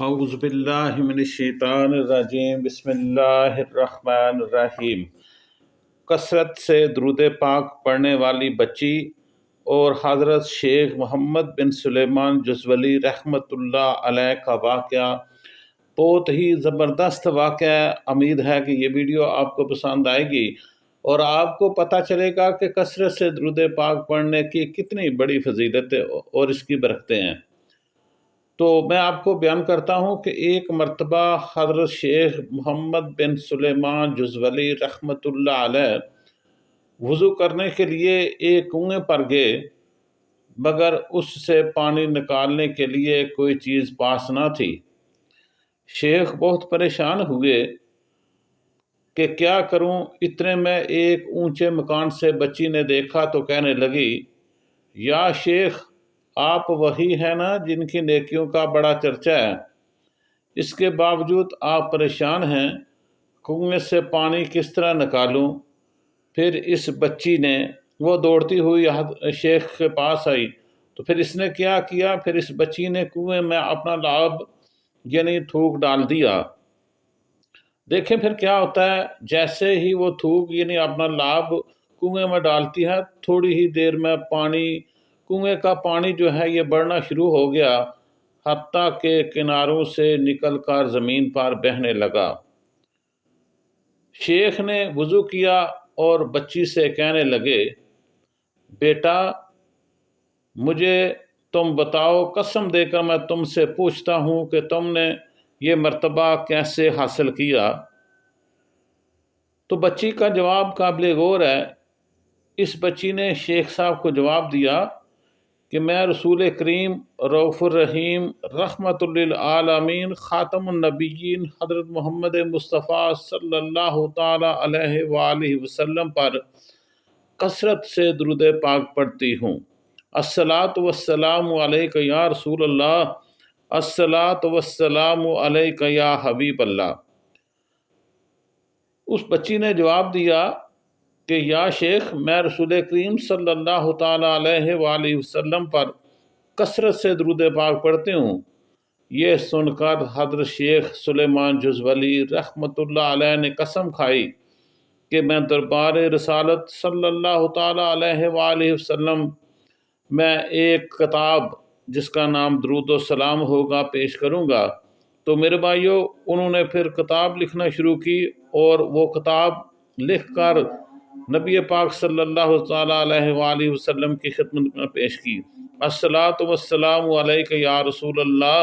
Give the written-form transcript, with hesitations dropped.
اعوذ باللہ من الشیطان الرجیم بسم اللہ الرحمن الرحیم۔ کثرت سے درود پاک پڑھنے والی بچی اور حضرت شیخ محمد بن سلیمان جزولی رحمۃ اللہ علیہ کا واقعہ بہت ہی زبردست واقعہ ہے۔ امید ہے کہ یہ ویڈیو آپ کو پسند آئے گی اور آپ کو پتہ چلے گا کہ کثرت سے درود پاک پڑھنے کی کتنی بڑی فضیلت اور اس کی برکتیں ہیں۔ تو میں آپ کو بیان کرتا ہوں کہ ایک مرتبہ حضرت شیخ محمد بن سلیمان جزولی رحمۃ اللہ علیہ وضو کرنے کے لیے ایک کنویں پر گئے، مگر اس سے پانی نکالنے کے لیے کوئی چیز پاس نہ تھی۔ شیخ بہت پریشان ہوئے کہ کیا کروں۔ اتنے میں ایک اونچے مکان سے بچی نے دیکھا تو کہنے لگی، یا شیخ، آپ وہی ہیں نا جن کی نیکیوں کا بڑا چرچہ ہے، اس کے باوجود آپ پریشان ہیں، کنویں سے پانی کس طرح نکالوں؟ پھر اس بچی نے وہ دوڑتی ہوئی شیخ کے پاس آئی تو پھر اس نے کیا کیا، پھر اس بچی نے کنویں میں اپنا لعاب یعنی تھوک ڈال دیا۔ دیکھیں پھر کیا ہوتا ہے، جیسے ہی وہ تھوک یعنی اپنا لعاب کنویں میں ڈالتی ہے، تھوڑی ہی دیر میں کنویں کا پانی جو ہے یہ بڑھنا شروع ہو گیا، حتیٰ کہ کناروں سے نکل کر زمین پر بہنے لگا۔ شیخ نے وضو کیا اور بچی سے کہنے لگے، بیٹا مجھے تم بتاؤ، قسم دے کر میں تم سے پوچھتا ہوں کہ تم نے یہ مرتبہ کیسے حاصل کیا؟ تو بچی کا جواب قابل غور ہے۔ اس بچی نے شیخ صاحب کو جواب دیا کہ میں رسول کریم رؤوف الرحیم رحمت للعالمین خاتم النبیین حضرت محمد مصطفیٰ صلی اللہ تعالی علیہ وآلہ وسلم پر کثرت سے درود پاک پڑھتی ہوں۔ الصلاۃ والسلام علیک یا رسول اللہ، الصلاۃ والسلام علیک یا حبیب اللہ۔ اس بچی نے جواب دیا کہ یا شیخ، میں رسول کریم صلی اللہ تعالیٰ علیہ وآلہ وسلم پر کثرت سے درود پاک پڑھتے ہوں۔ یہ سن کر حضرت شیخ سلیمان جزولی رحمۃ اللہ علیہ نے قسم کھائی کہ میں دربار رسالت صلی اللہ تعالیٰ علیہ وآلہ وسلم میں ایک کتاب جس کا نام درود و سلام ہوگا پیش کروں گا۔ تو میرے بھائیو، انہوں نے پھر کتاب لکھنا شروع کی اور وہ کتاب لکھ کر نبی پاک صلی اللہ تعالیٰ علیہ وآلہ وسلم کی خدمت میں پیش کی۔ الصلاۃ والسلام علیک یا رسول اللہ،